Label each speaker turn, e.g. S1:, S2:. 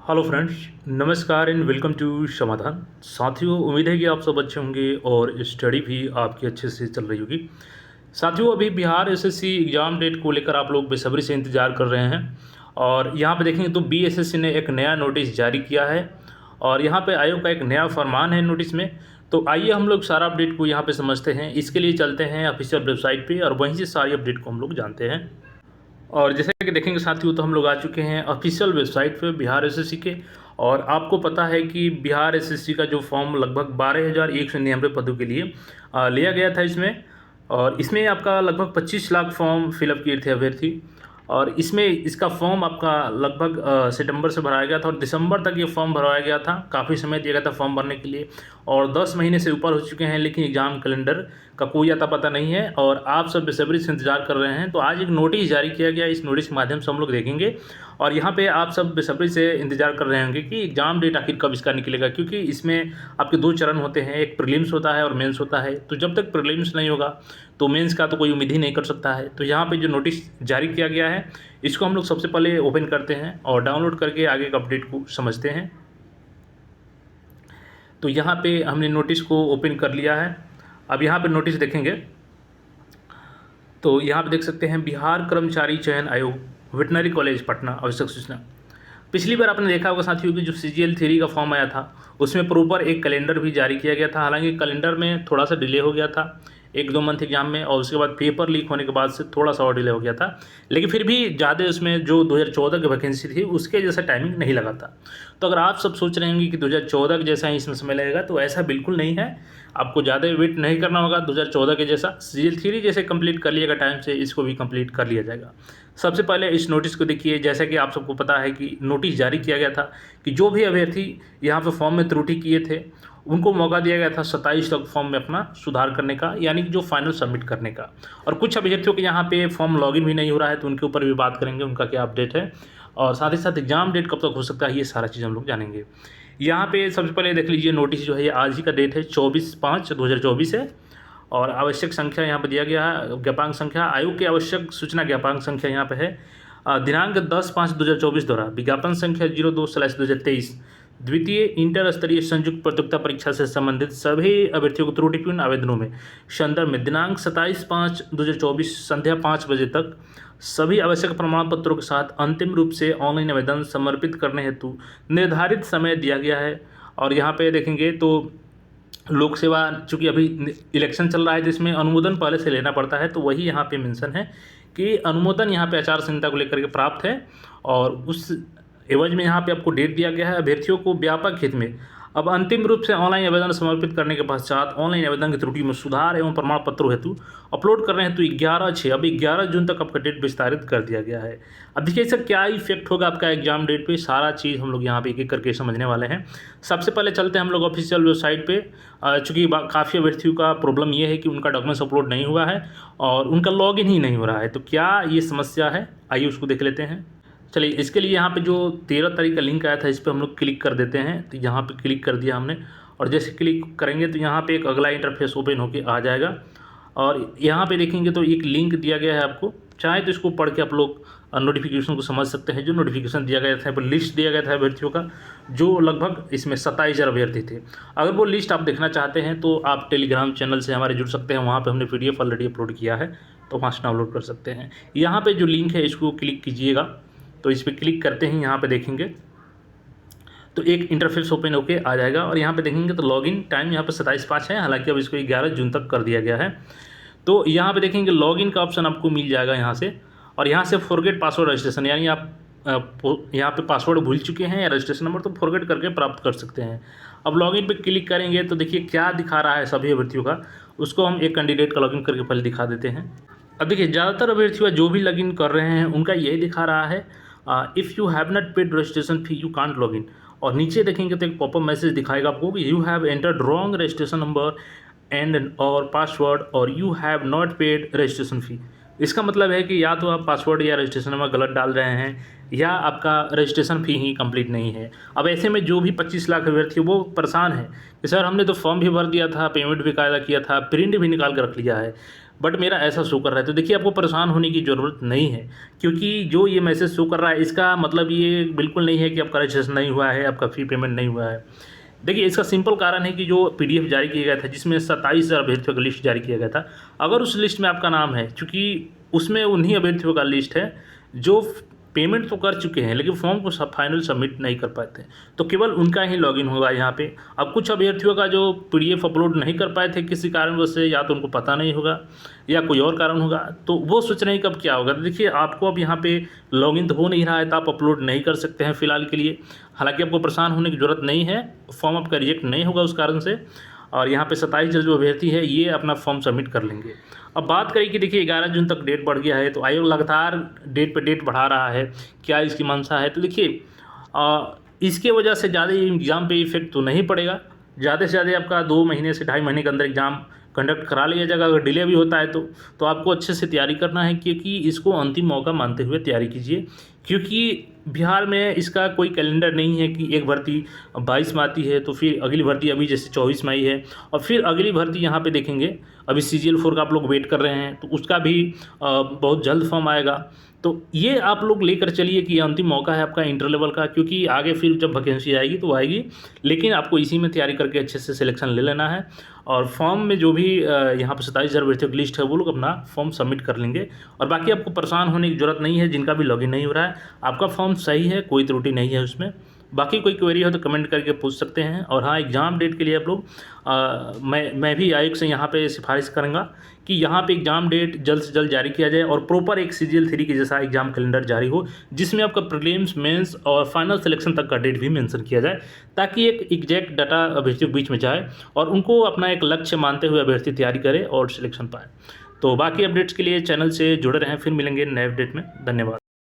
S1: Hello friends, नमस्कार and welcome to समाधान। साथियों, उम्मीद है कि आप सब अच्छे होंगे और स्टडी भी आपकी अच्छे से चल रही होगी। साथियों, अभी बिहार एसएससी एग्ज़ाम डेट को लेकर आप लोग बेसब्री से इंतज़ार कर रहे हैं और यहाँ पे देखेंगे तो बीएसएससी ने एक नया नोटिस जारी किया है और यहाँ पे आयोग का एक नया फरमान है नोटिस में। तो आइए हम लोग सारा अपडेट को यहाँ पे समझते हैं। इसके लिए चलते हैं ऑफिशियल वेबसाइट पे और वहीं से सारी अपडेट को हम लोग जानते हैं। और जैसे कि देखेंगे साथियों, तो हम लोग आ चुके हैं ऑफिशियल वेबसाइट पे बिहार एसएससी के। और आपको पता है कि बिहार एसएससी का जो फॉर्म लगभग 12,199 पदों के लिए लिया गया था इसमें। और इसमें आपका लगभग 25 लाख फॉर्म फिलअप किए थे अभ्यर्थी। और इसमें इसका फॉर्म आपका लगभग सितंबर से भराया गया था और दिसंबर तक ये फॉर्म भरवाया गया था। काफ़ी समय दिया गया था फॉर्म भरने के लिए और 10 महीने से ऊपर हो चुके हैं, लेकिन एग्ज़ाम कैलेंडर का कोई अता पता नहीं है और आप सब बेसब्री से इंतजार कर रहे हैं। तो आज एक नोटिस जारी किया गया, इस नोटिस के माध्यम से हम लोग देखेंगे और यहाँ पे आप सब बेसब्री से इंतजार कर रहे होंगे कि एग्ज़ाम डेट आखिर कब इसका निकलेगा, क्योंकि इसमें आपके दो चरण होते हैं, एक प्रीलिम्स होता है और मेंस होता है। तो जब तक प्रीलिम्स नहीं होगा तो मेंस का तो कोई उम्मीद ही नहीं कर सकता है। तो यहाँ पे जो नोटिस जारी किया गया है इसको हम लोग सबसे पहले ओपन करते हैं और डाउनलोड करके आगे का अपडेट को समझते हैं। तो यहाँ पे हमने नोटिस को ओपन कर लिया है। अब यहाँ पे नोटिस देखेंगे तो यहाँ पे देख सकते हैं, बिहार कर्मचारी चयन आयोग वेटनरी कॉलेज पटना आवश्यक सूचना। पिछली बार आपने देखा होगा साथियों कि जो CGL 3 का फॉर्म आया था उसमें प्रॉपर एक कैलेंडर भी जारी किया गया था। हालांकि कैलेंडर में थोड़ा सा डिले हो गया था 1-2 मंथ एग्जाम में, और उसके बाद पेपर लीक होने के बाद से थोड़ा सा और डिले हो गया था, लेकिन फिर भी ज़्यादा उसमें जो 2014 की वैकेंसी थी उसके जैसा टाइमिंग नहीं लगा था। तो अगर आप सब सोच रहे होंगे कि 2014 के जैसा ही इसमें समय लगेगा, तो ऐसा बिल्कुल नहीं है। आपको ज़्यादा वेट नहीं करना होगा। 2014 के जैसा CGL 3 जैसे कंप्लीट कर लिएगा टाइम से, इसको भी कंप्लीट कर लिया जाएगा। सबसे पहले इस नोटिस को देखिए। जैसा कि आप सबको पता है कि नोटिस जारी किया गया था कि जो भी अभ्यर्थी यहाँ पे फॉर्म में त्रुटि किए थे उनको मौका दिया गया था 27 तक फॉर्म में अपना सुधार करने का, यानी कि जो फाइनल सबमिट करने का। और कुछ अभ्यर्थियों के यहाँ पे फॉर्म लॉगिन भी नहीं हो रहा है, तो उनके ऊपर भी बात करेंगे, उनका क्या अपडेट है और साथ ही साथ एग्जाम डेट कब तक हो सकता है, ये सारा चीज़ हम लोग जानेंगे। यहाँ पे सबसे पहले देख लीजिए, नोटिस जो है ये आज ही का डेट है 24/5/2024 है और आवश्यक संख्या यहाँ पे दिया गया है, ज्ञापांक संख्या। आयोग की आवश्यक सूचना ज्ञापांक संख्या यहाँ पे है दिनांक 10/5/2024 द्वारा विज्ञापन संख्या 02/2023 द्वितीय इंटर स्तरीय संयुक्त प्रतियोगिता परीक्षा से संबंधित सभी अभ्यर्थियों को त्रुटिपूर्ण आवेदनों में संदर्भ में दिनांक 27/5/2024 संध्या 5 बजे तक सभी आवश्यक प्रमाण पत्रों के साथ अंतिम रूप से ऑनलाइन आवेदन समर्पित करने हेतु निर्धारित समय दिया गया है। और यहाँ पे देखेंगे तो लोक सेवा, चूँकि अभी इलेक्शन चल रहा है जिसमें अनुमोदन पहले से लेना पड़ता है, तो वही यहाँ पे मेंशन है कि अनुमोदन यहाँ पे आचार संहिता को लेकर के प्राप्त है और उस एवज में यहाँ पे आपको डेट दिया गया है। अभ्यर्थियों को व्यापक हित में अब अंतिम रूप से ऑनलाइन आवेदन समर्पित करने के पश्चात ऑनलाइन आवेदन की त्रुटि में सुधार एवं प्रमाण पत्रों हेतु अपलोड करने हेतु 11/6 अब 11 जून तक आपका डेट विस्तारित कर दिया गया है। अब देखिए इसका क्या इफेक्ट होगा आपका एग्जाम डेट पे, सारा चीज़ हम लोग यहाँ पे एक एक करके समझने वाले हैं। सबसे पहले चलते हैं हम लोग ऑफिशियल वेबसाइट पे। चूँकि काफ़ी अभ्यर्थियों का प्रॉब्लम ये है कि उनका डॉक्यूमेंट्स अपलोड नहीं हुआ है और उनका लॉगिन ही नहीं हो रहा है। तो क्या ये समस्या है, आइए उसको देख लेते हैं। चलिए, इसके लिए यहाँ पे जो 13 तारीख का लिंक आया था इस पर हम लोग क्लिक कर देते हैं। तो यहाँ पे क्लिक कर दिया हमने और जैसे क्लिक करेंगे तो यहाँ पे एक अगला इंटरफेस ओपन होके आ जाएगा और यहाँ पे देखेंगे तो एक लिंक दिया गया है। आपको चाहे तो इसको पढ़ के आप लोग नोटिफिकेशन को समझ सकते हैं। जो नोटिफिकेशन दिया गया था, यहाँ पर लिस्ट दिया गया था अभ्यर्थियों का, जो लगभग इसमें 27,000 अभ्यर्थी थे। अगर वो लिस्ट आप देखना चाहते हैं तो आप टेलीग्राम चैनल से हमारे जुड़ सकते हैं, वहाँ पर हमने PDF ऑलरेडी अपलोड किया है, तो वहाँ से डाउनलोड कर सकते हैं। यहाँ पर जो लिंक है इसको क्लिक कीजिएगा। तो इस पर क्लिक करते ही यहाँ पे देखेंगे तो एक इंटरफेस ओपन होके आ जाएगा और यहाँ पे देखेंगे तो लॉगिन टाइम यहाँ पे 27/5 है। हालांकि अब इसको 11 जून तक कर दिया गया है। तो यहाँ पे देखेंगे लॉगिन का ऑप्शन आपको मिल जाएगा यहाँ से, और यहाँ से फॉरगेट पासवर्ड रजिस्ट्रेशन, यानी आप यहाँ पे पासवर्ड भूल चुके हैं या रजिस्ट्रेशन नंबर, तो फॉरगेट करके प्राप्त कर सकते हैं। अब लॉगिन पे क्लिक करेंगे तो देखिए क्या दिखा रहा है सभी अभ्यर्थियों का, उसको हम एक कैंडिडेट का लॉगिन करके पहले दिखा देते हैं। अब देखिए ज़्यादातर अभ्यर्थियों जो भी लॉगिन कर रहे हैं उनका यही दिखा रहा है, if you have not paid registration fee you can't login. और नीचे देखेंगे तो एक पॉपअप मैसेज दिखाएगा आपको कि you have entered wrong registration number and और पासवर्ड और you have not paid registration फ़ी। इसका मतलब है कि या तो आप पासवर्ड या रजिस्ट्रेशन नंबर गलत डाल रहे हैं या आपका रजिस्ट्रेशन फ़ी ही कंप्लीट नहीं है। अब ऐसे में जो भी 25 लाख अभ्यर्थी वो परेशान है कि सर हमने तो फॉर्म भी भर दिया था, पेमेंट भी कायदा किया था, प्रिंट भी निकाल कर रख लिया है, बट मेरा ऐसा शो कर रहा है। तो देखिए आपको परेशान होने की ज़रूरत नहीं है, क्योंकि जो ये मैसेज शो कर रहा है इसका मतलब ये बिल्कुल नहीं है कि आपका रजिस्ट्रेशन नहीं हुआ है, आपका फ़ी पेमेंट नहीं हुआ है। देखिए इसका सिंपल कारण है कि जो पीडीएफ जारी किया गया था जिसमें 27,000 अभ्यर्थियों का लिस्ट जारी किया गया था, अगर उस लिस्ट में आपका नाम है, चूँकि उसमें उन्हीं अभ्यर्थियों का लिस्ट है जो पेमेंट तो कर चुके हैं लेकिन फॉर्म को फाइनल सबमिट नहीं कर पाए थे, तो केवल उनका ही लॉगिन होगा यहाँ पे। अब कुछ अभ्यर्थियों का जो पीडीएफ अपलोड नहीं कर पाए थे किसी कारणवश से, या तो उनको पता नहीं होगा या कोई और कारण होगा, तो वो सोच रहे हैं कब क्या होगा। तो देखिए आपको अब यहाँ पे लॉगिन तो हो नहीं रहा है, तो आप अपलोड नहीं कर सकते हैं फ़िलहाल के लिए। हालांकि आपको परेशान होने की ज़रूरत नहीं है, फॉर्म आपका रिजेक्ट नहीं होगा उस कारण से, और यहाँ पे 27 जो अभ्यर्थी है ये अपना फॉर्म सबमिट कर लेंगे। अब बात करें कि देखिए 11 जून तक डेट बढ़ गया है, तो आयोग लगातार डेट पे डेट बढ़ा रहा है, क्या इसकी मंशा है? तो देखिए इसके वजह से ज़्यादा एग्ज़ाम पे इफेक्ट तो नहीं पड़ेगा। ज़्यादा से ज़्यादा आपका 2 महीने से 2.5 महीने के अंदर एग्ज़ाम कंडक्ट करा लिया जाएगा। अगर डिले भी होता है तो आपको अच्छे से तैयारी करना है, क्योंकि इसको अंतिम मौका मानते हुए तैयारी कीजिए, क्योंकि बिहार में इसका कोई कैलेंडर नहीं है कि एक भर्ती 22 में आती है तो फिर अगली भर्ती अभी जैसे 24 में आई है, और फिर अगली भर्ती यहाँ पे देखेंगे अभी CGL 4 का आप लोग वेट कर रहे हैं, तो उसका भी बहुत जल्द फॉर्म आएगा। तो ये आप लोग लेकर चलिए कि ये अंतिम मौका है आपका इंटर लेवल का, क्योंकि आगे फिर जब वैकेंसी आएगी तो आएगी, लेकिन आपको इसी में तैयारी करके अच्छे से सिलेक्शन ले लेना है। और फॉर्म में जो भी यहाँ पर 27,000 अभ्यर्थियों की लिस्ट है वो लोग अपना फॉर्म सबमिट कर लेंगे, और बाकी आपको परेशान होने की ज़रूरत नहीं है। जिनका भी लॉगिन नहीं हो रहा है, आपका फॉर्म सही है, कोई त्रुटि नहीं है उसमें। बाकी कोई क्वेरी हो तो कमेंट करके पूछ सकते हैं। और हाँ, एग्ज़ाम डेट के लिए आप लोग मैं भी आयोग से यहाँ पे सिफारिश करूँगा कि यहाँ पे एग्ज़ाम डेट जल्द से जल्द जारी किया जाए, और प्रॉपर एक CGL 3 के जैसा एग्ज़ाम कैलेंडर जारी हो, जिसमें आपका प्रीलिम्स, मेंस और फाइनल सिलेक्शन तक का डेट भी मेंशन किया जाए, ताकि एक एग्जैक्ट डाटा अभ्यर्थियों के बीच में जाए और उनको अपना एक लक्ष्य मानते हुए अभ्यर्थी तैयारी करे और सिलेक्शन पाए। तो बाकी अपडेट्स के लिए चैनल से जुड़े रहें, फिर मिलेंगे नए अपडेट में। धन्यवाद।